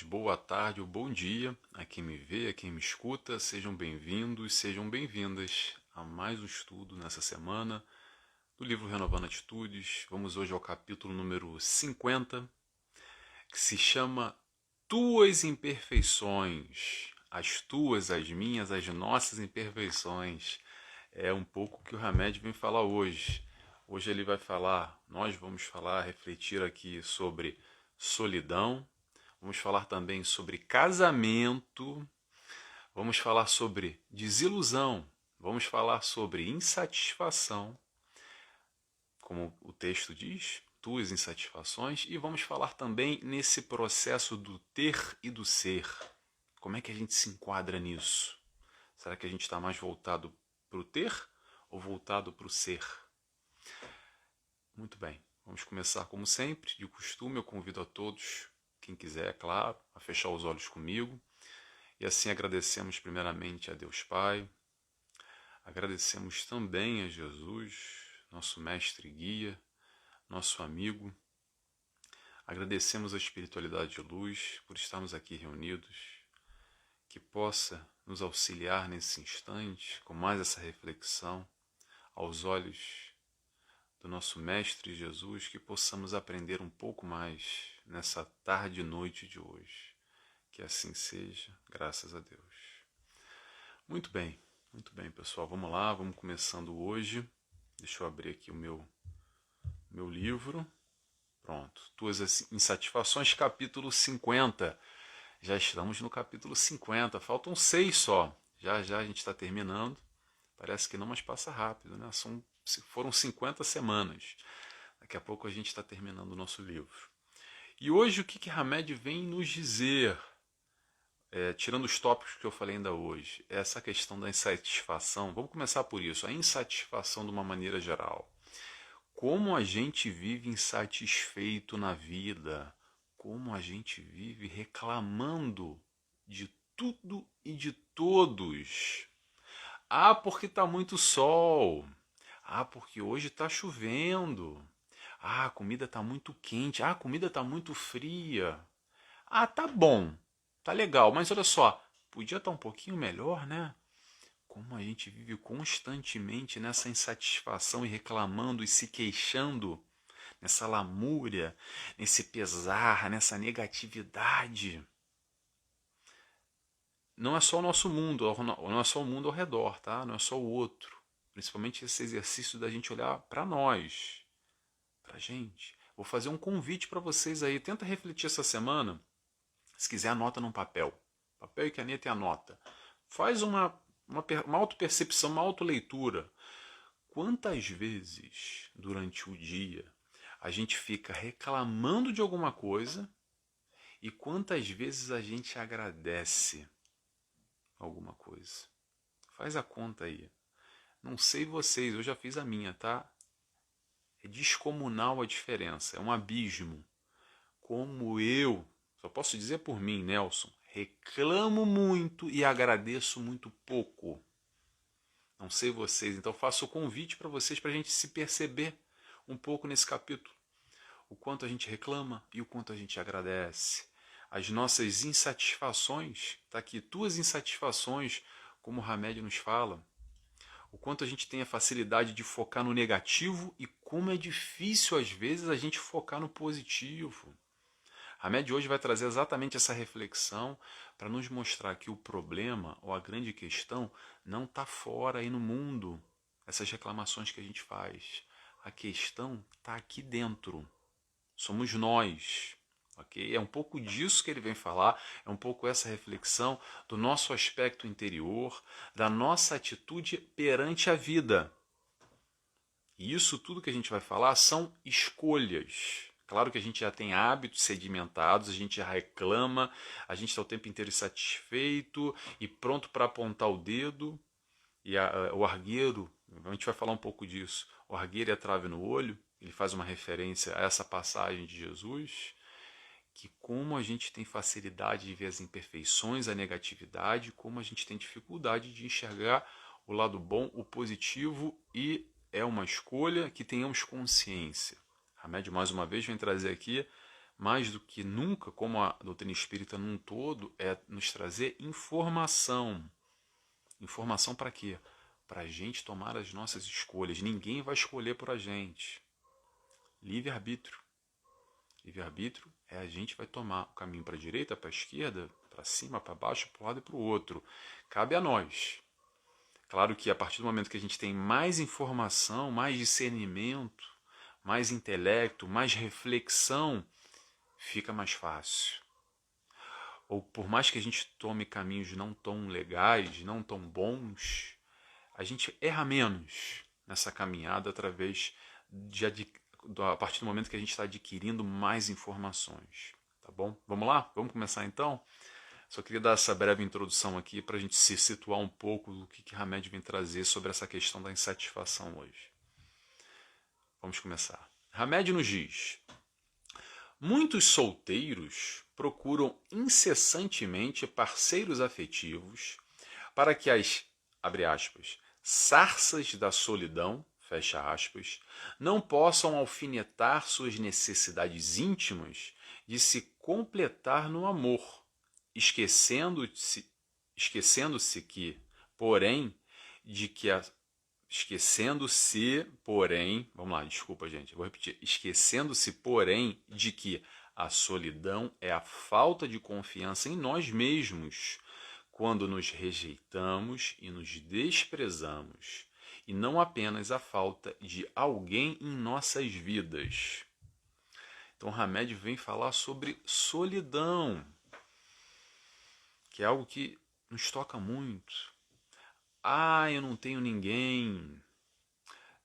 tardes, boa tarde ou bom dia a quem me vê, a quem me escuta. Sejam bem-vindos, sejam bem-vindas a mais um estudo nessa semana do livro Renovando Atitudes. Vamos hoje ao capítulo número 50, que se chama Tuas Imperfeições. As tuas, as minhas, as nossas imperfeições. É um pouco o que o Hamed vem falar hoje. Hoje ele vai falar, nós vamos falar, refletir aqui sobre solidão. Vamos falar também sobre casamento, vamos falar sobre desilusão, vamos falar sobre insatisfação, como o texto diz, tuas insatisfações, e vamos falar também nesse processo do ter e do ser. Como é que a gente se enquadra nisso? Será que a gente está mais voltado para o ter ou voltado para o ser? Muito bem, vamos começar como sempre, de costume eu convido a todos, quem quiser, é claro, a fechar os olhos comigo. E assim agradecemos primeiramente a Deus Pai, agradecemos também a Jesus, nosso mestre e guia, nosso amigo. Agradecemos a espiritualidade de luz por estarmos aqui reunidos, que possa nos auxiliar nesse instante com mais essa reflexão aos olhos do nosso mestre Jesus, que possamos aprender um pouco mais nessa tarde e noite de hoje. Que assim seja, graças a Deus. Muito bem, pessoal. Vamos lá, vamos começando hoje. Deixa eu abrir aqui o meu livro. Pronto. Tuas Insatisfações, capítulo 50. Já estamos no capítulo 50. Faltam 6 só. Já a gente está terminando. Parece que não, mas passa rápido, né? Foram 50 semanas. Daqui a pouco a gente está terminando o nosso livro. E hoje o que Hamed vem nos dizer? Tirando os tópicos que eu falei ainda hoje, essa questão da insatisfação, vamos começar por isso, a insatisfação de uma maneira geral. Como a gente vive insatisfeito na vida, como a gente vive reclamando de tudo e de todos. Ah, porque está muito sol. Ah, porque hoje está chovendo. Ah, a comida está muito quente. Ah, a comida está muito fria. Ah, tá bom. Tá legal, mas olha só, podia estar um pouquinho melhor, né? Como a gente vive constantemente nessa insatisfação e reclamando e se queixando, nessa lamúria, nesse pesar, nessa negatividade. Não é só o nosso mundo, não é só o mundo ao redor, tá? Não é só o outro. Principalmente esse exercício da gente olhar para nós, pra gente. Vou fazer um convite para vocês aí, tenta refletir essa semana. Se quiser, anota num papel. Papel e caneta e anota. Faz uma autopercepção, uma autoleitura. Quantas vezes durante o dia a gente fica reclamando de alguma coisa e quantas vezes a gente agradece alguma coisa? Faz a conta aí. Não sei vocês, eu já fiz a minha, tá? É descomunal a diferença, é um abismo. Como eu, só posso dizer por mim, Nelson, reclamo muito e agradeço muito pouco. Não sei vocês, então faço o convite para vocês para a gente se perceber um pouco nesse capítulo. O quanto a gente reclama e o quanto a gente agradece. As nossas insatisfações, está aqui, tuas insatisfações, como o Hamed nos fala. O quanto a gente tem a facilidade de focar no negativo e como é difícil às vezes a gente focar no positivo. Hamed hoje vai trazer exatamente essa reflexão para nos mostrar que o problema ou a grande questão não está fora aí no mundo, essas reclamações que a gente faz. A questão está aqui dentro. Somos nós. Okay? É um pouco disso que ele vem falar, é um pouco essa reflexão do nosso aspecto interior, da nossa atitude perante a vida. E isso tudo que a gente vai falar são escolhas. Claro que a gente já tem hábitos sedimentados, a gente já reclama, a gente está o tempo inteiro insatisfeito e pronto para apontar o dedo. E o argueiro, a gente vai falar um pouco disso, o argueiro e a trave no olho, ele faz uma referência a essa passagem de Jesus, que como a gente tem facilidade de ver as imperfeições, a negatividade, como a gente tem dificuldade de enxergar o lado bom, o positivo, e é uma escolha que tenhamos consciência. Hamed, mais uma vez, vem trazer aqui mais do que nunca, como a doutrina espírita num todo, é nos trazer informação. Informação para quê? Para a gente tomar as nossas escolhas. Ninguém vai escolher por a gente. Livre-arbítrio. Livre-arbítrio é a gente vai tomar o caminho para a direita, para a esquerda, para cima, para baixo, para um lado e para o outro. Cabe a nós. Claro que a partir do momento que a gente tem mais informação, mais discernimento, mais intelecto, mais reflexão, fica mais fácil. Ou por mais que a gente tome caminhos não tão legais, não tão bons, a gente erra menos nessa caminhada através a partir do momento que a gente está adquirindo mais informações. Tá bom? Vamos lá? Vamos começar então? Só queria dar essa breve introdução aqui para a gente se situar um pouco do que Hamed vem trazer sobre essa questão da insatisfação hoje. Vamos começar. Hamed nos diz: muitos solteiros procuram incessantemente parceiros afetivos para que as, abre aspas, sarças da solidão, fecha aspas, não possam alfinetar suas necessidades íntimas de se completar no amor, esquecendo-se que, porém, vamos lá, desculpa gente, eu vou repetir, esquecendo-se, porém, de que a solidão é a falta de confiança em nós mesmos, quando nos rejeitamos e nos desprezamos, e não apenas a falta de alguém em nossas vidas. Então Hamed vem falar sobre solidão, que é algo que nos toca muito. Eu não tenho ninguém,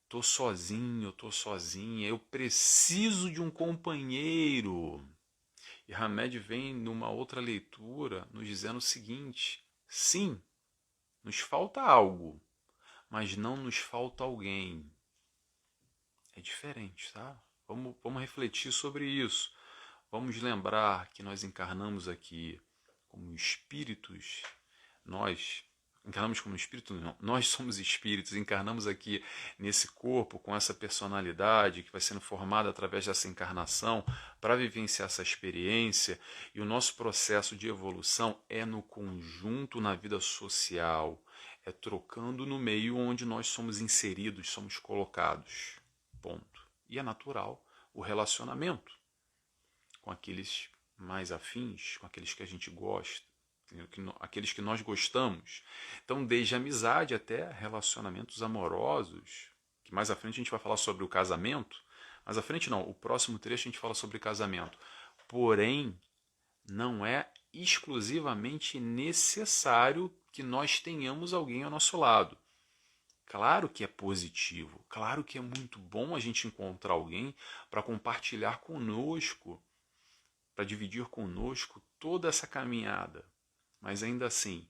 tô sozinho, tô sozinha, eu preciso de um companheiro. E Hamed vem numa outra leitura nos dizendo o seguinte: sim, nos falta algo, mas não nos falta alguém. É diferente, tá? Vamos refletir sobre isso. Vamos lembrar que nós encarnamos aqui como espíritos. Nós encarnamos como espíritos, não. Nós somos espíritos, encarnamos aqui nesse corpo com essa personalidade que vai sendo formada através dessa encarnação para vivenciar essa experiência, e o nosso processo de evolução é no conjunto, na vida social, é trocando no meio onde nós somos inseridos, somos colocados. Ponto. E é natural o relacionamento com aqueles mais afins, com aqueles que a gente gosta, aqueles que nós gostamos. Então, desde amizade até relacionamentos amorosos, que mais à frente a gente vai falar sobre o casamento. Mais à frente não, o próximo trecho a gente fala sobre casamento. Porém, não é exclusivamente necessário que nós tenhamos alguém ao nosso lado. Claro que é positivo, claro que é muito bom a gente encontrar alguém para compartilhar conosco, para dividir conosco toda essa caminhada. Mas ainda assim,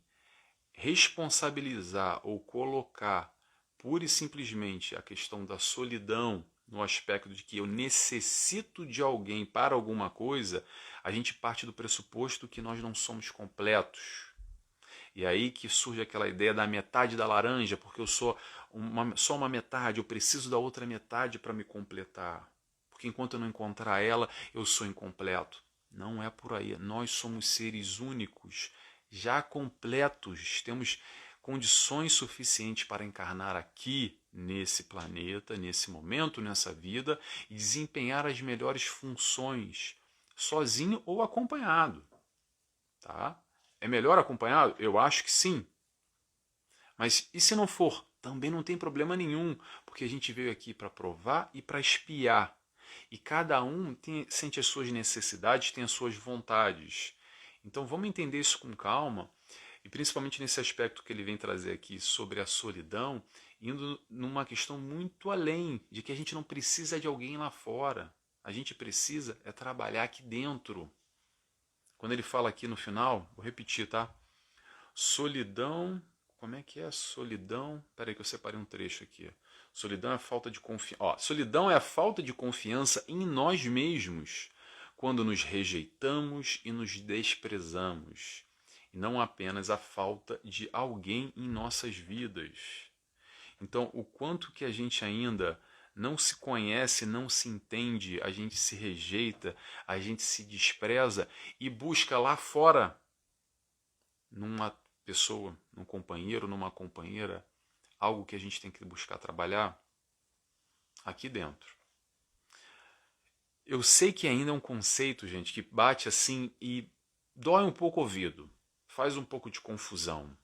responsabilizar ou colocar pura e simplesmente a questão da solidão no aspecto de que eu necessito de alguém para alguma coisa, a gente parte do pressuposto que nós não somos completos. E aí que surge aquela ideia da metade da laranja, porque eu sou só uma metade, eu preciso da outra metade para me completar. Porque enquanto eu não encontrar ela, eu sou incompleto. Não é por aí. Nós somos seres únicos, já completos, temos condições suficientes para encarnar aqui nesse planeta, nesse momento, nessa vida, e desempenhar as melhores funções, sozinho ou acompanhado. Tá? É melhor acompanhado? Eu acho que sim. Mas e se não for? Também não tem problema nenhum, porque a gente veio aqui para provar e para espiar. E cada um sente as suas necessidades, tem as suas vontades. Então vamos entender isso com calma, e principalmente nesse aspecto que ele vem trazer aqui sobre a solidão, indo numa questão muito além, de que a gente não precisa de alguém lá fora. A gente precisa é trabalhar aqui dentro. Quando ele fala aqui no final, vou repetir, tá? Solidão, como é que é solidão? Espera aí que eu separei um trecho aqui. Solidão é a falta de confiança. Solidão é a falta de confiança em nós mesmos, quando nos rejeitamos e nos desprezamos, e não apenas a falta de alguém em nossas vidas. Então, o quanto que a gente ainda não se conhece, não se entende, a gente se rejeita, a gente se despreza e busca lá fora, numa pessoa, num companheiro, numa companheira, algo que a gente tem que buscar trabalhar aqui dentro. Eu sei que ainda é um conceito, gente, que bate assim e dói um pouco o ouvido, faz um pouco de confusão.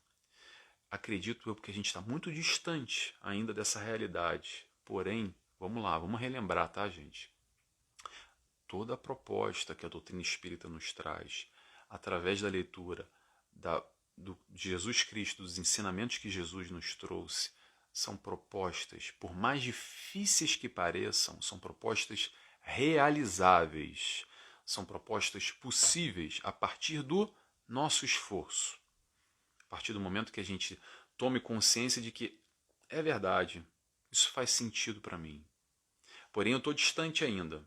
Acredito eu porque a gente está muito distante ainda dessa realidade. Porém, vamos lá, vamos relembrar, tá, gente? Toda a proposta que a doutrina espírita nos traz, através da leitura de Jesus Cristo, dos ensinamentos que Jesus nos trouxe, são propostas, por mais difíceis que pareçam, são propostas realizáveis, são propostas possíveis a partir do nosso esforço. A partir do momento que a gente tome consciência de que é verdade, isso faz sentido para mim. Porém, eu estou distante ainda.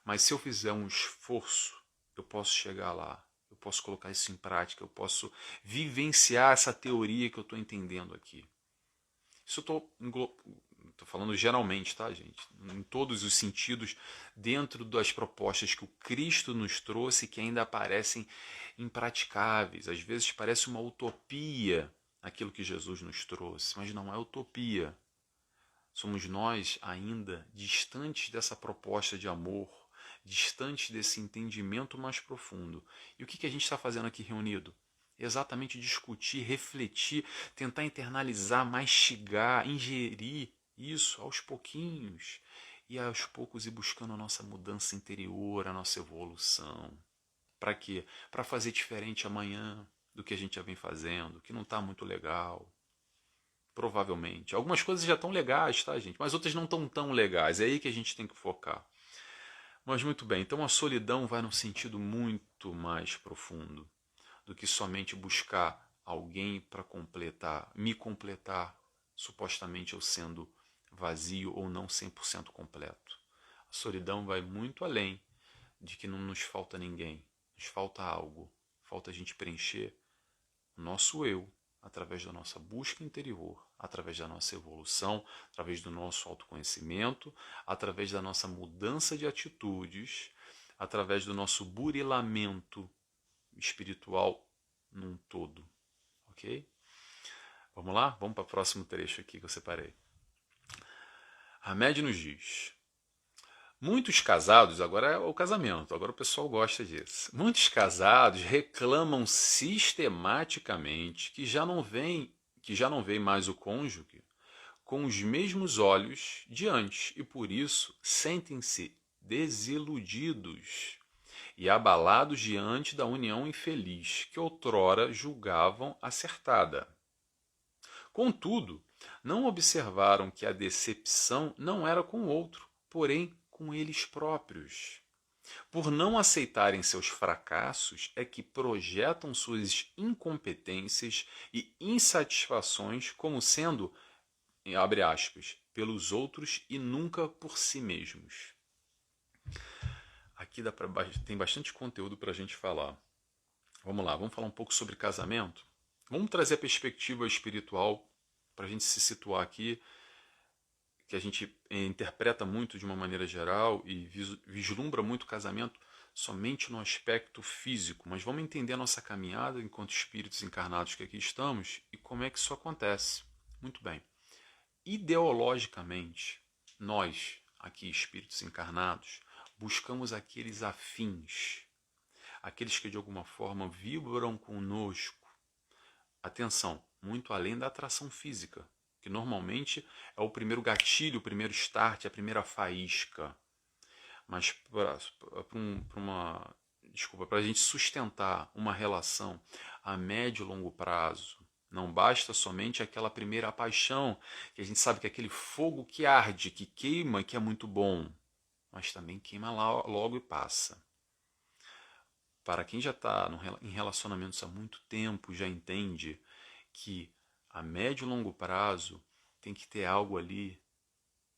Mas se eu fizer um esforço, eu posso chegar lá. Eu posso colocar isso em prática, eu posso vivenciar essa teoria que eu estou entendendo aqui. Isso eu estou falando geralmente, tá, gente? Em todos os sentidos, dentro das propostas que o Cristo nos trouxe, que ainda parecem impraticáveis. Às vezes parece uma utopia aquilo que Jesus nos trouxe, mas não é utopia. Somos nós ainda distantes dessa proposta de amor, distantes desse entendimento mais profundo. E o que a gente está fazendo aqui reunido? Exatamente discutir, refletir, tentar internalizar, mastigar, ingerir isso aos pouquinhos. E aos poucos ir buscando a nossa mudança interior, a nossa evolução. Para quê? Para fazer diferente amanhã do que a gente já vem fazendo, que não está muito legal. Provavelmente. Algumas coisas já estão legais, tá, gente? Mas outras não estão tão legais. É aí que a gente tem que focar. Mas muito bem, então a solidão vai num sentido muito mais profundo do que somente buscar alguém para completar, me completar, supostamente eu sendo vazio ou não 100% completo. A solidão vai muito além de que não nos falta ninguém, nos falta algo, falta a gente preencher o nosso eu, através da nossa busca interior, através da nossa evolução, através do nosso autoconhecimento, através da nossa mudança de atitudes, através do nosso burilamento espiritual num todo. Ok? Vamos lá? Vamos para o próximo trecho aqui que eu separei. Hamed nos diz: muitos casados, agora é o casamento, agora o pessoal gosta disso. Muitos casados reclamam sistematicamente que já não veem mais o cônjuge com os mesmos olhos de antes e por isso sentem-se desiludidos e abalados diante da união infeliz que outrora julgavam acertada. Contudo, não observaram que a decepção não era com o outro, porém com eles próprios. Por não aceitarem seus fracassos, é que projetam suas incompetências e insatisfações como sendo, abre aspas, pelos outros e nunca por si mesmos. Aqui tem bastante conteúdo para a gente falar. Vamos lá, vamos falar um pouco sobre casamento? Vamos trazer a perspectiva espiritual para a gente se situar aqui, que a gente interpreta muito de uma maneira geral e vislumbra muito o casamento somente no aspecto físico, mas vamos entender a nossa caminhada enquanto espíritos encarnados que aqui estamos e como é que isso acontece. Muito bem. Ideologicamente, nós, aqui espíritos encarnados, buscamos aqueles afins, aqueles que de alguma forma vibram conosco. Atenção, muito além da atração física, que normalmente é o primeiro gatilho, o primeiro start, a primeira faísca. Mas para a gente sustentar uma relação a médio e longo prazo, não basta somente aquela primeira paixão, que a gente sabe que é aquele fogo que arde, que queima, que é muito bom, mas também queima logo e passa. Para quem já está em relacionamentos há muito tempo, já entende que a médio e longo prazo tem que ter algo ali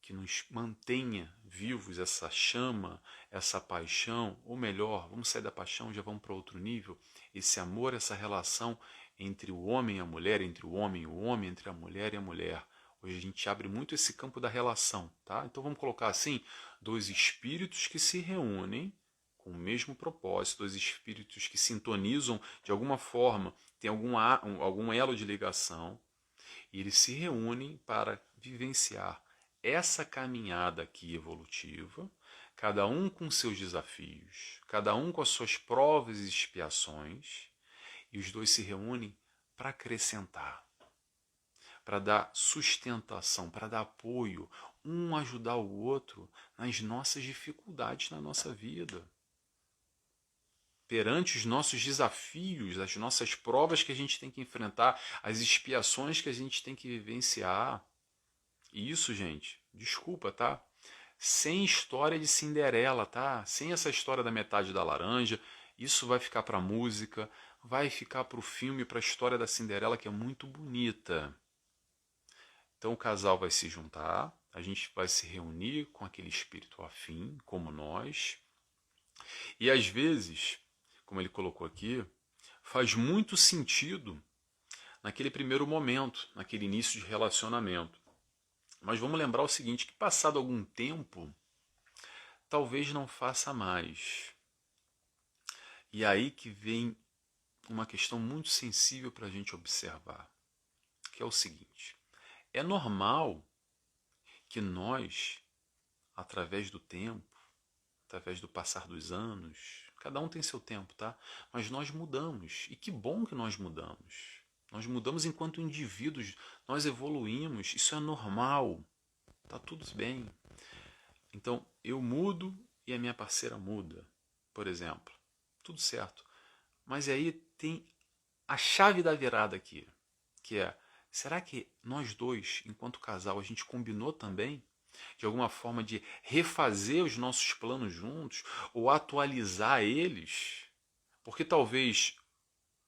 que nos mantenha vivos, essa chama, essa paixão, ou melhor, vamos sair da paixão, já vamos para outro nível, esse amor, essa relação entre o homem e a mulher, entre o homem e o homem, entre a mulher e a mulher, Hoje a gente abre muito esse campo da relação, tá? Então vamos colocar assim, dois espíritos que se reúnem com o mesmo propósito, dois espíritos que sintonizam de alguma forma, tem algum elo de ligação, e eles se reúnem para vivenciar essa caminhada aqui evolutiva, cada um com seus desafios, cada um com as suas provas e expiações, e os dois se reúnem para acrescentar, para dar sustentação, para dar apoio, um ajudar o outro nas nossas dificuldades na nossa vida. Perante os nossos desafios, as nossas provas que a gente tem que enfrentar, as expiações que a gente tem que vivenciar. E isso, gente, desculpa, tá? Sem história de Cinderela, tá? Sem essa história da metade da laranja, isso vai ficar para música, vai ficar para o filme, para a história da Cinderela, que é muito bonita. Então o casal vai se juntar, a gente vai se reunir com aquele espírito afim, como nós. E às vezes, como ele colocou aqui, faz muito sentido naquele primeiro momento, naquele início de relacionamento. Mas vamos lembrar o seguinte, que passado algum tempo, talvez não faça mais. E aí que vem uma questão muito sensível para a gente observar, que é o seguinte, é normal que nós, através do tempo, através do passar dos anos, cada um tem seu tempo, tá? Mas nós mudamos, e que bom que nós mudamos. Nós mudamos enquanto indivíduos, nós evoluímos, isso é normal, tá tudo bem. Então, eu mudo e a minha parceira muda, por exemplo. Tudo certo. Mas aí tem a chave da virada aqui, que é, será que nós dois, enquanto casal, a gente combinou também, de alguma forma, de refazer os nossos planos juntos, ou atualizar eles? Porque talvez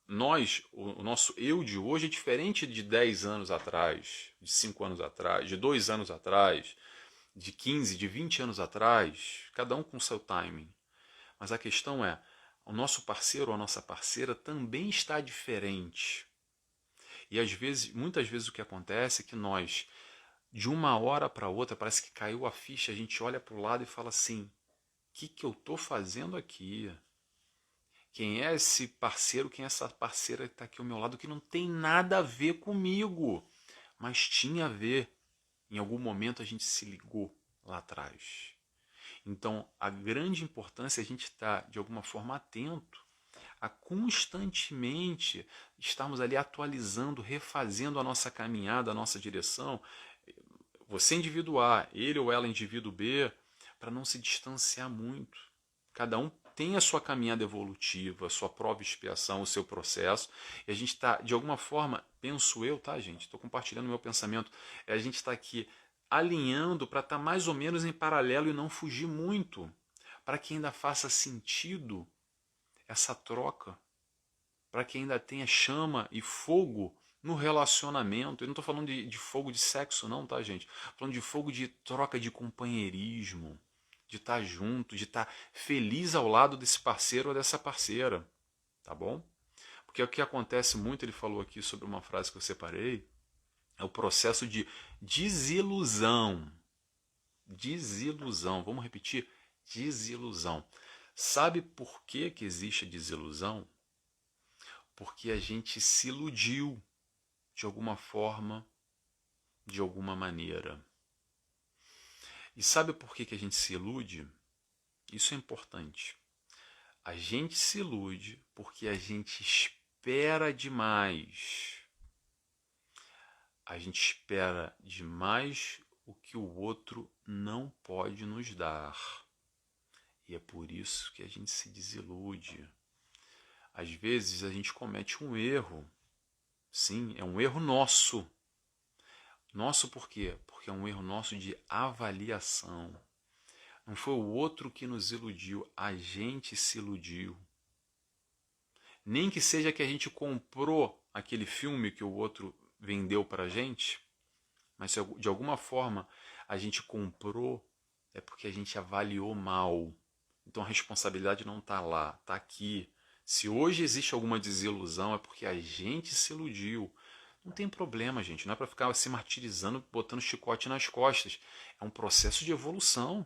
nós, o nosso eu de hoje é diferente de 10 anos atrás, de 5 anos atrás, de 2 anos atrás, de 15, de 20 anos atrás, cada um com o seu timing. Mas a questão é, o nosso parceiro ou a nossa parceira também está diferente. E às vezes, muitas vezes o que acontece é que nós, de uma hora para outra, parece que caiu a ficha, a gente olha para o lado e fala assim, o que eu estou fazendo aqui? Quem é esse parceiro, quem é essa parceira que está aqui ao meu lado, que não tem nada a ver comigo, mas tinha a ver. Em algum momento a gente se ligou lá atrás. Então, a grande importância é a gente estar, de alguma forma, atento a constantemente estarmos ali atualizando, refazendo a nossa caminhada, a nossa direção. Você indivíduo A, ele ou ela indivíduo B, para não se distanciar muito. Cada um tem a sua caminhada evolutiva, a sua prova e expiação, o seu processo, e a gente está, de alguma forma, penso eu, tá, gente? Estou compartilhando o meu pensamento, a gente está aqui alinhando para estar mais ou menos em paralelo e não fugir muito, para que ainda faça sentido essa troca, para que ainda tenha chama e fogo no relacionamento. Eu não estou falando de fogo de sexo, não, tá, gente? Estou falando de fogo de troca de companheirismo, de estar junto, de estar feliz ao lado desse parceiro ou dessa parceira, tá bom? Porque o que acontece muito, ele falou aqui sobre uma frase que eu separei, é o processo de desilusão. Desilusão, vamos repetir? Desilusão. Sabe por que existe desilusão? Porque a gente se iludiu de alguma forma, de alguma maneira. E sabe por que a gente se ilude? Isso é importante. A gente se ilude porque a gente espera demais. A gente espera demais o que o outro não pode nos dar. E é por isso que a gente se desilude. Às vezes a gente comete um erro. Sim, é um erro nosso. Nosso por quê? Porque é um erro nosso de avaliação. Não foi o outro que nos iludiu, a gente se iludiu. Nem que seja que a gente comprou aquele filme que o outro vendeu para a gente, mas se de alguma forma a gente comprou, é porque a gente avaliou mal. Então a responsabilidade não está lá, está aqui. Se hoje existe alguma desilusão, é porque a gente se iludiu. Não tem problema, gente. Não é para ficar se martirizando, botando chicote nas costas. É um processo de evolução.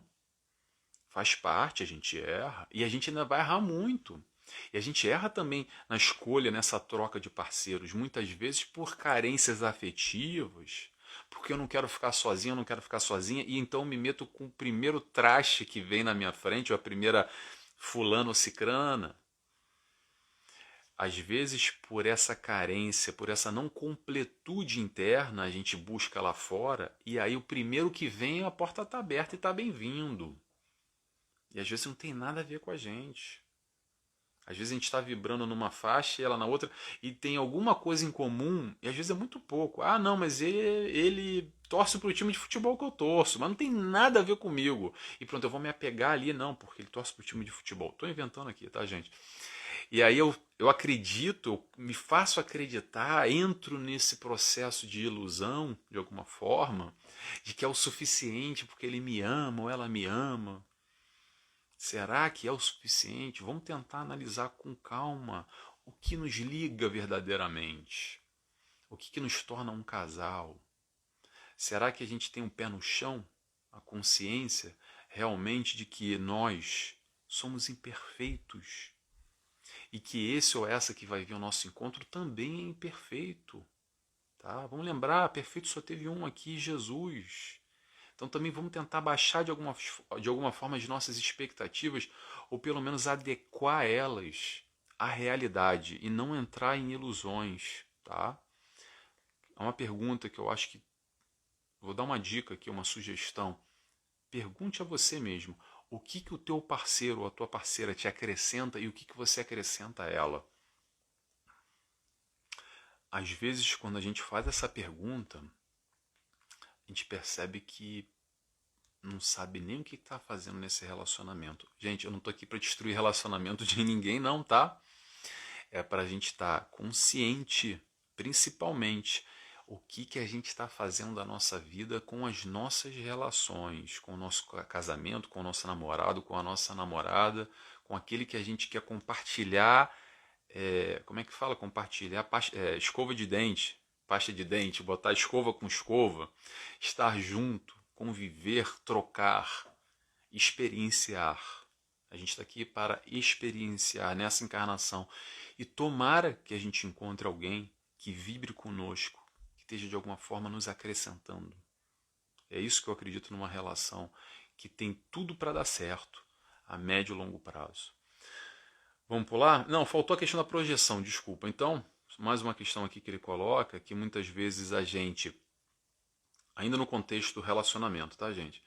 Faz parte, a gente erra. E a gente ainda vai errar muito. E a gente erra também na escolha, nessa troca de parceiros, muitas vezes por carências afetivas, porque eu não quero ficar sozinho, eu não quero ficar sozinha, e então me meto com o primeiro traste que vem na minha frente, ou a primeira fulano ou cicrana. Às vezes, por essa carência, por essa não completude interna, a gente busca lá fora, e aí o primeiro que vem, a porta está aberta e está bem-vindo. E às vezes não tem nada a ver com a gente. Às vezes a gente está vibrando numa faixa e ela na outra, e tem alguma coisa em comum, e às vezes é muito pouco. Ah, não, mas ele torce para o time de futebol que eu torço, mas não tem nada a ver comigo. E pronto, eu vou me apegar ali, não, porque ele torce para o time de futebol. Estou inventando aqui, tá, gente? E aí eu acredito, eu me faço acreditar, entro nesse processo de ilusão, de alguma forma, de que é o suficiente porque ele me ama ou ela me ama. Será que é o suficiente? Vamos tentar analisar com calma o que nos liga verdadeiramente. O que nos torna um casal. Será que a gente tem um pé no chão? A consciência realmente de que nós somos imperfeitos. E que esse ou essa que vai vir ao nosso encontro também é imperfeito. Tá? Vamos lembrar, perfeito só teve um aqui, Jesus. Então também vamos tentar baixar de alguma forma as nossas expectativas, ou pelo menos adequar elas à realidade e não entrar em ilusões. Tá? É uma pergunta que eu acho que vou dar uma dica aqui, uma sugestão. Pergunte a você mesmo, o que o teu parceiro ou a tua parceira te acrescenta e o que você acrescenta a ela. Às vezes, quando a gente faz essa pergunta, a gente percebe que não sabe nem o que está fazendo nesse relacionamento. Gente, eu não estou aqui para destruir relacionamento de ninguém, não, tá? É para a gente estar consciente, principalmente, o que a gente está fazendo da nossa vida com as nossas relações, com o nosso casamento, com o nosso namorado, com a nossa namorada, com aquele que a gente quer compartilhar. Como é que fala? Compartilhar escova de dente, pasta de dente, botar escova com escova, estar junto, conviver, trocar, experienciar. A gente está aqui para experienciar nessa encarnação. E tomara que a gente encontre alguém que vibre conosco, que esteja de alguma forma nos acrescentando. É isso que eu acredito numa relação que tem tudo para dar certo a médio e longo prazo. Vamos pular? Não, faltou a questão da projeção, desculpa. Então, mais uma questão aqui que ele coloca, que muitas vezes a gente, ainda no contexto do relacionamento, tá, gente?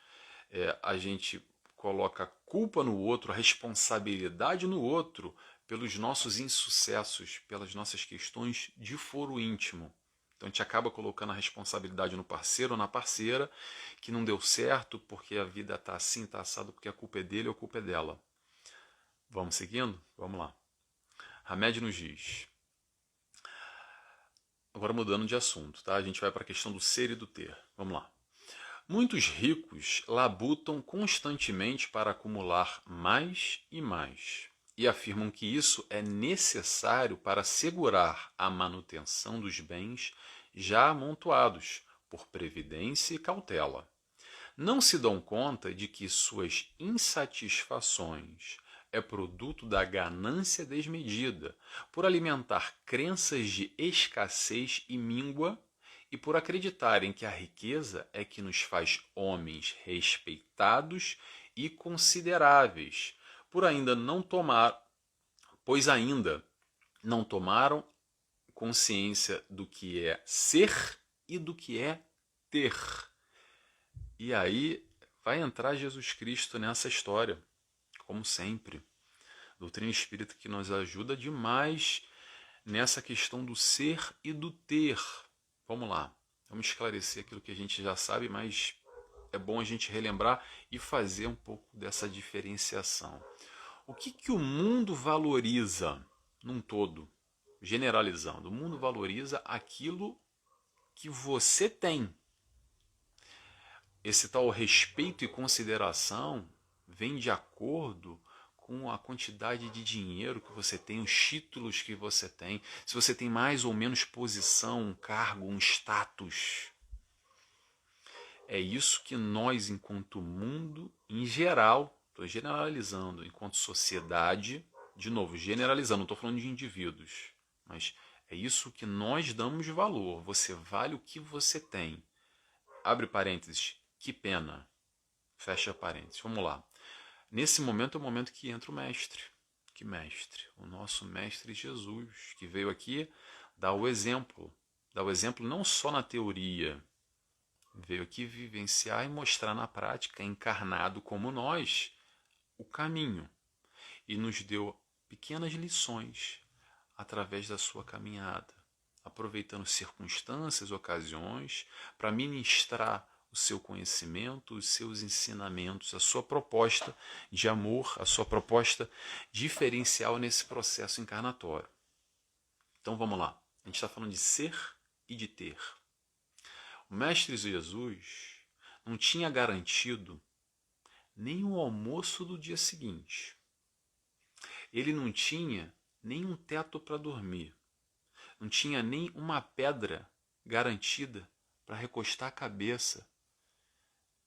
A gente coloca a culpa no outro, a responsabilidade no outro pelos nossos insucessos, pelas nossas questões de foro íntimo. Então a gente acaba colocando a responsabilidade no parceiro ou na parceira, que não deu certo porque a vida está assim, está assado, porque a culpa é dele ou a culpa é dela. Vamos seguindo? Vamos lá. Hamed nos diz. Agora mudando de assunto, tá? A gente vai para a questão do ser e do ter. Vamos lá. Muitos ricos labutam constantemente para acumular mais e mais, e afirmam que isso é necessário para assegurar a manutenção dos bens já amontoados, por previdência e cautela. Não se dão conta de que suas insatisfações é produto da ganância desmedida, por alimentar crenças de escassez e míngua e por acreditarem que a riqueza é que nos faz homens respeitados e consideráveis, por ainda não tomar, pois ainda não tomaram consciência do que é ser e do que é ter. E aí vai entrar Jesus Cristo nessa história, como sempre. Doutrina espírita que nos ajuda demais nessa questão do ser e do ter. Vamos lá, vamos esclarecer aquilo que a gente já sabe, mas é bom a gente relembrar e fazer um pouco dessa diferenciação. O que o mundo valoriza num todo? Generalizando, o mundo valoriza aquilo que você tem. Esse tal respeito e consideração vem de acordo com a quantidade de dinheiro que você tem, os títulos que você tem, se você tem mais ou menos posição, um cargo, um status. É isso que nós, enquanto mundo, em geral, estou generalizando, enquanto sociedade, de novo, generalizando, não estou falando de indivíduos, mas é isso que nós damos valor. Você vale o que você tem. Abre parênteses, que pena. Fecha parênteses. Vamos lá. Nesse momento é o momento que entra o mestre. Que mestre? O nosso mestre Jesus, que veio aqui dar o exemplo. Dar o exemplo não só na teoria, veio aqui vivenciar e mostrar na prática, encarnado como nós, o caminho. E nos deu pequenas lições através da sua caminhada, aproveitando circunstâncias, ocasiões, para ministrar o seu conhecimento, os seus ensinamentos, a sua proposta de amor, a sua proposta diferencial nesse processo encarnatório. Então vamos lá. A gente está falando de ser e de ter. O Mestre Jesus não tinha garantido nem o almoço do dia seguinte. Ele não tinha nem um teto para dormir. Não tinha nem uma pedra garantida para recostar a cabeça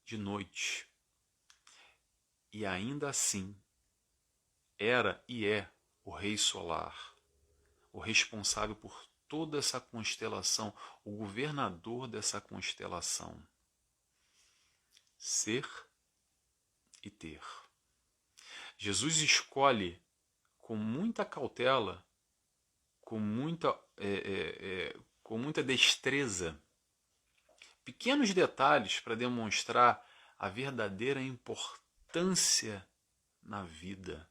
de noite. E ainda assim, era e é o Rei Solar, o responsável por toda essa constelação, o governador dessa constelação. Ser e ter. Jesus escolhe com muita cautela, com muita destreza, pequenos detalhes para demonstrar a verdadeira importância na vida,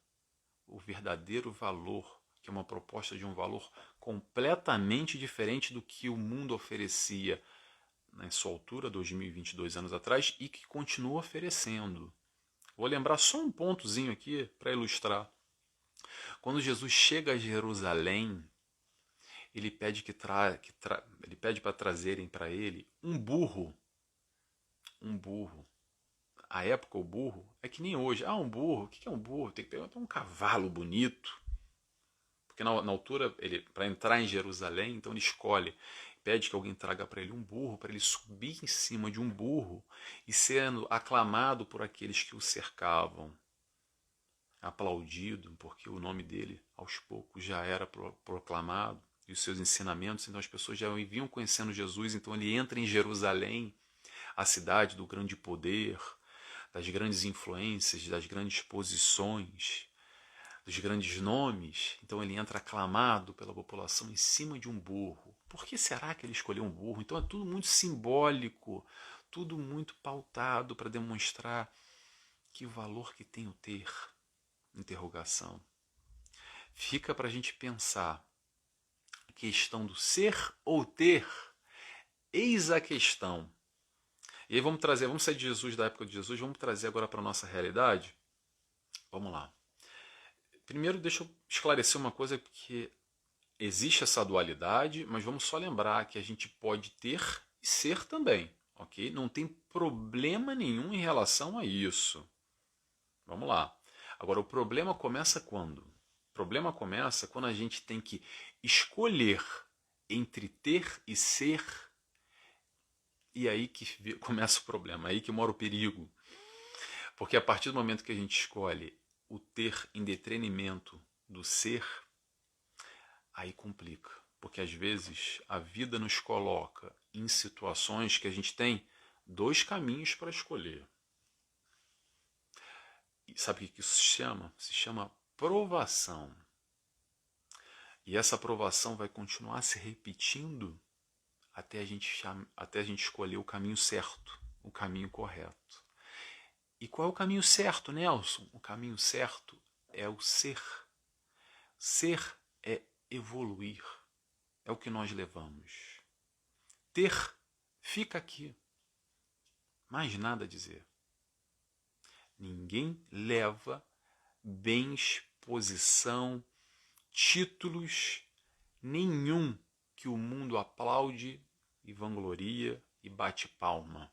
o verdadeiro valor, que é uma proposta de um valor completamente diferente do que o mundo oferecia na sua altura, 2022 anos atrás, e que continua oferecendo. Vou lembrar só um pontozinho aqui para ilustrar. Quando Jesus chega a Jerusalém, ele pede ele pede para trazerem para ele um burro. Um burro. À época, o burro é que nem hoje. Ah, um burro. O que é um burro? Tem que ter um cavalo bonito. Porque na altura, para entrar em Jerusalém, então ele escolhe, pede que alguém traga para ele um burro, para ele subir em cima de um burro e sendo aclamado por aqueles que o cercavam. Aplaudido, porque o nome dele, aos poucos, já era proclamado, e os seus ensinamentos, então as pessoas já vinham conhecendo Jesus, então ele entra em Jerusalém, a cidade do grande poder, das grandes influências, das grandes posições, dos grandes nomes, então ele entra aclamado pela população em cima de um burro. Por que será que ele escolheu um burro? Então é tudo muito simbólico, tudo muito pautado para demonstrar que valor que tem o ter. Interrogação. Fica para a gente pensar a questão do ser ou ter. Eis a questão. E aí vamos sair de Jesus, da época de Jesus, vamos trazer agora para a nossa realidade. Vamos lá. Primeiro deixa eu esclarecer uma coisa, porque existe essa dualidade, mas vamos só lembrar que a gente pode ter e ser também, ok? Não tem problema nenhum em relação a isso. Vamos lá. Agora, o problema começa quando? O problema começa quando a gente tem que escolher entre ter e ser, e aí que começa o problema, aí que mora o perigo. Porque a partir do momento que a gente escolhe o ter em detrimento do ser, aí complica. Porque às vezes a vida nos coloca em situações que a gente tem dois caminhos para escolher. E sabe o que isso se chama? Se chama provação. E essa provação vai continuar se repetindo até a gente escolher o caminho certo, o caminho correto. E qual é o caminho certo, Nelson? O caminho certo é o ser. Ser é evoluir. É o que nós levamos. Ter fica aqui. Mais nada a dizer. Ninguém leva bens, posição, títulos nenhum que o mundo aplaude e vangloria e bate palma.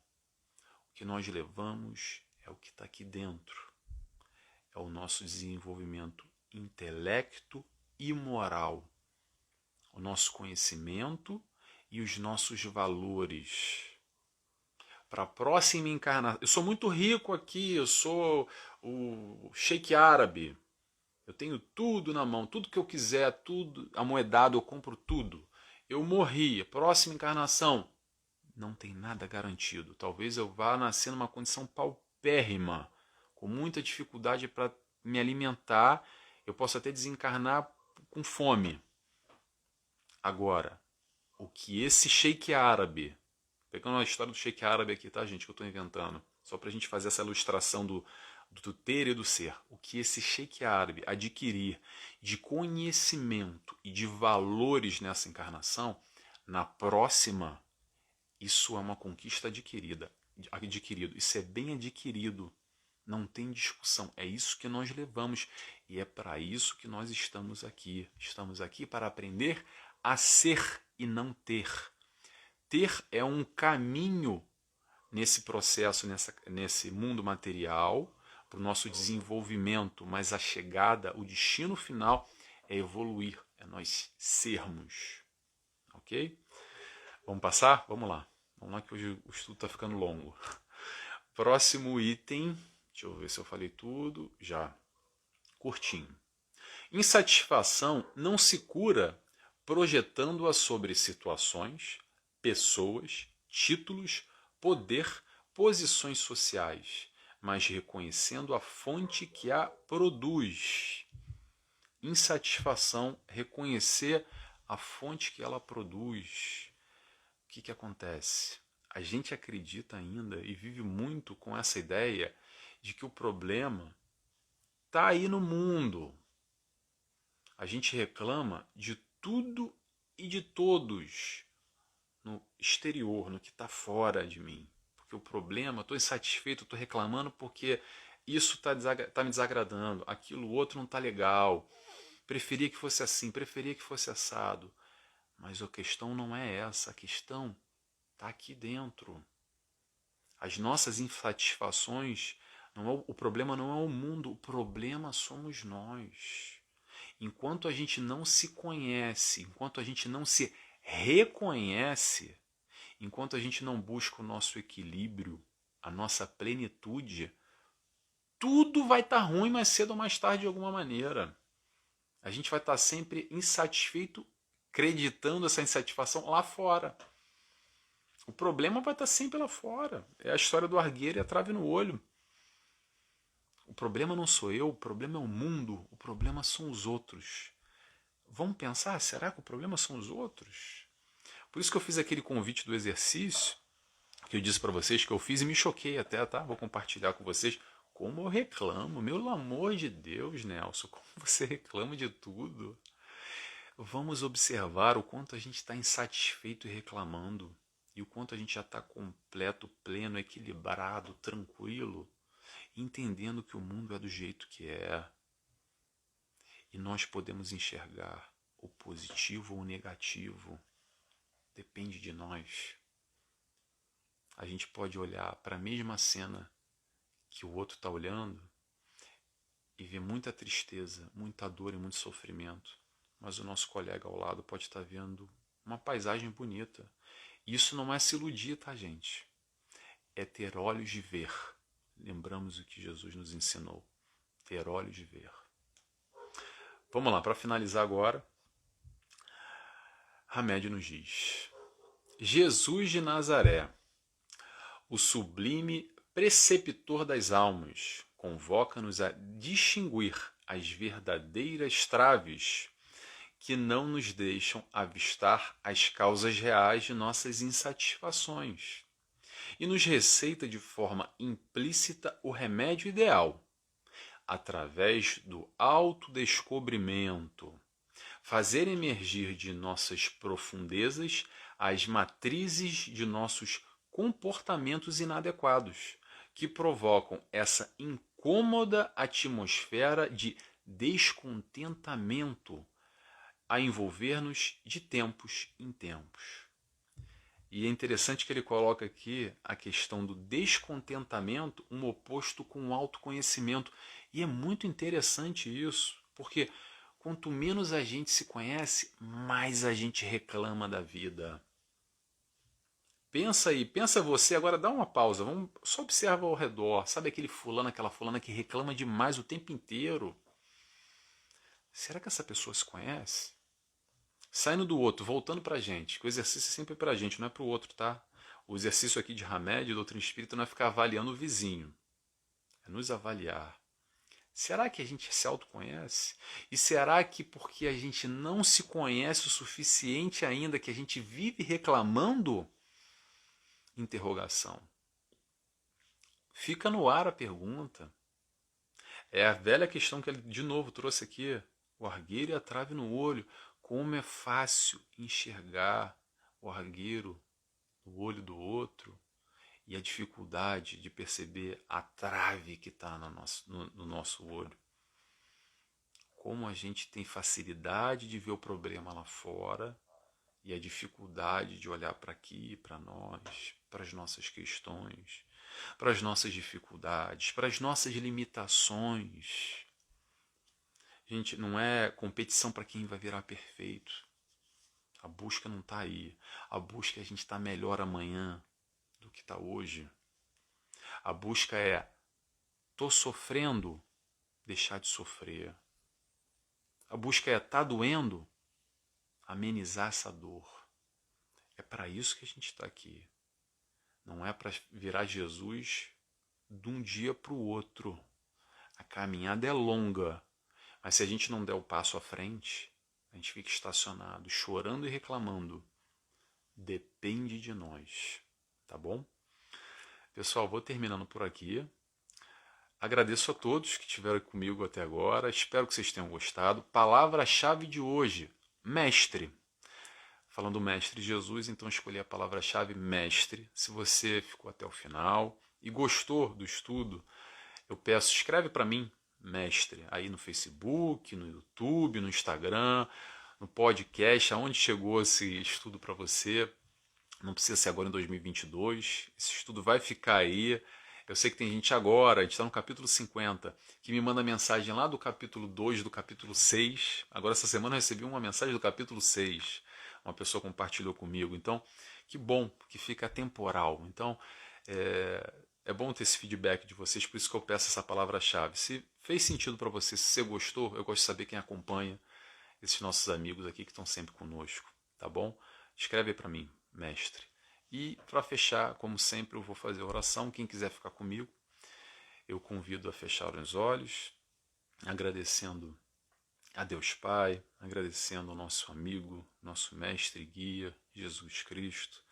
O que nós levamos é o que está aqui dentro. é o nosso desenvolvimento intelecto e moral, o nosso conhecimento e os nossos valores. Para a próxima encarnação, eu sou muito rico aqui, eu sou o sheik árabe, eu tenho tudo na mão, tudo que eu quiser, tudo amoedado, eu compro tudo. Eu morri, próxima encarnação, não tem nada garantido. Talvez eu vá nascer numa condição paupérrima, com muita dificuldade para me alimentar, eu posso até desencarnar com fome. Agora, o que esse sheik árabe, pegando a história do sheik árabe aqui, tá, gente, que eu estou inventando, só para a gente fazer essa ilustração do ter e do ser, o que esse sheik árabe adquirir de conhecimento e de valores nessa encarnação, na próxima, isso é uma conquista adquirido. Isso é bem adquirido. Não tem discussão. É isso que nós levamos. E é para isso que nós estamos aqui. Estamos aqui para aprender a ser e não ter. Ter é um caminho nesse processo, nesse mundo material, para o nosso desenvolvimento, mas a chegada, o destino final é evoluir, é nós sermos. Ok? Vamos passar? Vamos lá. Vamos lá que hoje o estudo está ficando longo. Próximo item. Deixa eu ver se eu falei tudo. Já. Curtinho. Insatisfação não se cura projetando-a sobre situações, pessoas, títulos, poder, posições sociais, mas reconhecendo a fonte que a produz. Insatisfação, reconhecer a fonte que ela produz. O que acontece? A gente acredita ainda e vive muito com essa ideia de que o problema está aí no mundo. A gente reclama de tudo e de todos no exterior, no que está fora de mim. Porque o problema, estou insatisfeito, estou reclamando porque isso está me desagradando, aquilo outro não está legal, preferia que fosse assim, preferia que fosse assado. Mas a questão não é essa, a questão está aqui dentro. As nossas insatisfações, o problema não é o mundo, o problema somos nós. Enquanto a gente não se conhece, enquanto a gente não se reconhece, enquanto a gente não busca o nosso equilíbrio, a nossa plenitude, tudo vai estar ruim mais cedo ou mais tarde de alguma maneira. A gente vai estar sempre insatisfeito, acreditando essa insatisfação lá fora. O problema vai estar sempre lá fora. É a história do argueiro e a trave no olho. O problema não sou eu, o problema é o mundo, o problema são os outros. Vamos pensar, será que o problema são os outros? Por isso que eu fiz aquele convite do exercício, que eu disse para vocês que eu fiz e me choquei até, tá? Vou compartilhar com vocês como eu reclamo. Meu amor de Deus, Nelson, como você reclama de tudo. Vamos observar o quanto a gente está insatisfeito e reclamando. E o quanto a gente já está completo, pleno, equilibrado, tranquilo, entendendo que o mundo é do jeito que é. E nós podemos enxergar o positivo ou o negativo. Depende de nós. A gente pode olhar para a mesma cena que o outro está olhando e ver muita tristeza, muita dor e muito sofrimento. Mas o nosso colega ao lado pode estar vendo uma paisagem bonita. Isso não é se iludir, tá, gente? É ter olhos de ver. Lembramos o que Jesus nos ensinou. Ter olhos de ver. Vamos lá, para finalizar agora. Hamed nos diz: Jesus de Nazaré, o sublime preceptor das almas, convoca-nos a distinguir as verdadeiras traves que não nos deixam avistar as causas reais de nossas insatisfações e nos receita de forma implícita o remédio ideal, através do autodescobrimento, fazer emergir de nossas profundezas as matrizes de nossos comportamentos inadequados, que provocam essa incômoda atmosfera de descontentamento a envolver-nos de tempos em tempos. E é interessante que ele coloca aqui a questão do descontentamento, um oposto com o autoconhecimento. E é muito interessante isso, porque quanto menos a gente se conhece, mais a gente reclama da vida. Pensa aí, pensa você, agora dá uma pausa, vamos, só observa ao redor. Sabe aquele fulano, aquela fulana que reclama demais o tempo inteiro? Será que essa pessoa se conhece? Saindo do outro, voltando pra gente, que o exercício é sempre pra gente, não é pro outro, tá? O exercício aqui de Hamed, doutrina espírita, não é ficar avaliando o vizinho, é nos avaliar. Será que a gente se autoconhece? E será que porque a gente não se conhece o suficiente ainda, que a gente vive reclamando? Interrogação. Fica no ar a pergunta. É a velha questão que ele de novo trouxe aqui. O argueiro e a trave no olho. Como é fácil enxergar o argueiro no olho do outro e a dificuldade de perceber a trave que está no nosso olho. Como a gente tem facilidade de ver o problema lá fora e a dificuldade de olhar para aqui, para nós, para as nossas questões, para as nossas dificuldades, para as nossas limitações. Gente, não é competição para quem vai virar perfeito. A busca não está aí. A busca é a gente estar melhor amanhã do que está hoje. A busca é, estou sofrendo, deixar de sofrer. A busca é, está doendo, amenizar essa dor. É para isso que a gente está aqui. Não é para virar Jesus de um dia para o outro. A caminhada é longa, mas se a gente não der o passo à frente, a gente fica estacionado, chorando e reclamando. Depende de nós, tá bom? Pessoal, vou terminando por aqui. Agradeço a todos que estiveram comigo até agora. Espero que vocês tenham gostado. Palavra-chave de hoje: mestre. Falando do mestre Jesus, então escolhi a palavra-chave mestre. Se você ficou até o final e gostou do estudo, eu peço, escreve para mim, mestre, aí no Facebook, no YouTube, no Instagram, no podcast, aonde chegou esse estudo para você. Não precisa ser agora em 2022, esse estudo vai ficar aí. Eu sei que tem gente agora, a gente está no capítulo 50, que me manda mensagem lá do capítulo 2, do capítulo 6. Agora essa semana eu recebi uma mensagem do capítulo 6. Uma pessoa compartilhou comigo. Então, que bom que fica temporal. Então, é bom ter esse feedback de vocês, por isso que eu peço essa palavra-chave. Se fez sentido para você, se você gostou, eu gosto de saber quem acompanha esses nossos amigos aqui que estão sempre conosco, tá bom? Escreve para mim, mestre. E para fechar, como sempre, eu vou fazer a oração. Quem quiser ficar comigo, eu convido a fechar os olhos, agradecendo a Deus Pai, agradecendo ao nosso amigo, nosso mestre e guia, Jesus Cristo.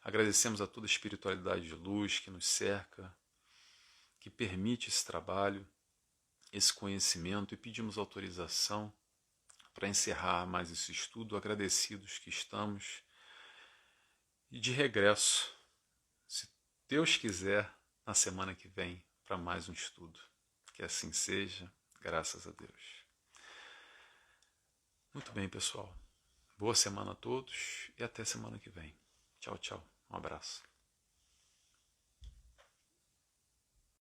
Agradecemos a toda a espiritualidade de luz que nos cerca, que permite esse trabalho, esse conhecimento, e pedimos autorização para encerrar mais esse estudo, agradecidos que estamos. E de regresso, se Deus quiser, na semana que vem, para mais um estudo. Que assim seja, graças a Deus. Muito bem, pessoal. Boa semana a todos e até semana que vem. Tchau, tchau. Um abraço.